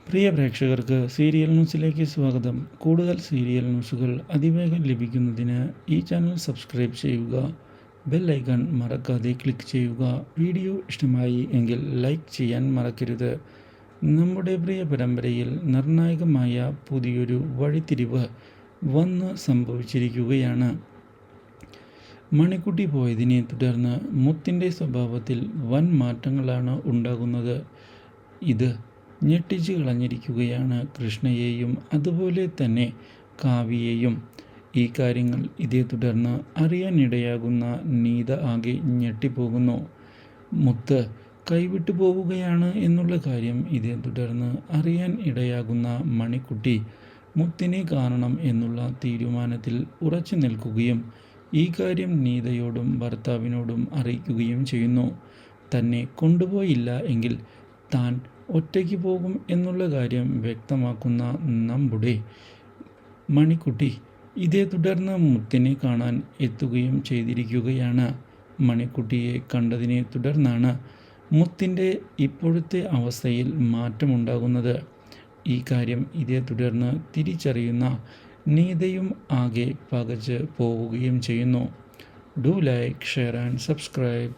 പ്രിയ പ്രേക്ഷകർക്ക് സീരിയൽ ന്യൂസിലേക്ക് സ്വാഗതം. കൂടുതൽ സീരിയൽ ന്യൂസുകൾ അതിവേഗം ലഭിക്കുന്നതിന് ഈ ചാനൽ സബ്സ്ക്രൈബ് ചെയ്യുക. ബെൽ ഐക്കൺ മറക്കാതെ ക്ലിക്ക് ചെയ്യുക. വീഡിയോ ഇഷ്ടമായി എങ്കിൽ ലൈക്ക് ചെയ്യാൻ മറക്കരുത്. നമ്മുടെ പ്രിയ പരമ്പരയിൽ നിർണായകമായ പുതിയൊരു വഴിത്തിരിവ് വന്ന് സംഭവിച്ചിരിക്കുകയാണ്. മണിക്കുട്ടി പോയതിനെ തുടർന്ന് മുത്തിൻ്റെ സ്വഭാവത്തിൽ വൻ മാറ്റങ്ങളാണ് ഉണ്ടാകുന്നത്. ഇത് ഞെട്ടിച്ചു കളഞ്ഞിരിക്കുകയാണ് കൃഷ്ണയെയും അതുപോലെ തന്നെ കാവ്യയെയും. ഈ കാര്യങ്ങൾ ഇതേ തുടർന്ന് അറിയാനിടയാകുന്ന നീത ആകെ ഞെട്ടിപ്പോകുന്നു. മുത്ത് കൈവിട്ടു പോവുകയാണ് എന്നുള്ള കാര്യം ഇതേ തുടർന്ന് അറിയാൻ ഇടയാകുന്ന മണിക്കുട്ടി മുത്തിനെ കാണണം എന്നുള്ള തീരുമാനത്തിൽ ഉറച്ചു നിൽക്കുകയും ഈ കാര്യം നീതയോടും ഭർത്താവിനോടും അറിയിക്കുകയും ചെയ്യുന്നു. തന്നെ കൊണ്ടുപോയില്ല എങ്കിൽ താൻ ഒറ്റയ്ക്ക് പോകും എന്നുള്ള കാര്യം വ്യക്തമാക്കുന്ന നമ്മുടെ മണിക്കുട്ടി ഇതേ തുടർന്ന് മുത്തിനെ കാണാൻ എത്തുകയും ചെയ്തിരിക്കുകയാണ്. മണിക്കുട്ടിയെ കണ്ടതിനെ തുടർന്നാണ് മുത്തിൻ്റെ ഇപ്പോഴത്തെ അവസ്ഥയിൽ മാറ്റമുണ്ടാകുന്നത്. ഈ കാര്യം ഇതേ തുടർന്ന് തിരിച്ചറിയുന്ന നീതയും ആകെ പകച്ച് പോവുകയും ചെയ്യുന്നു. Do like, share and subscribe.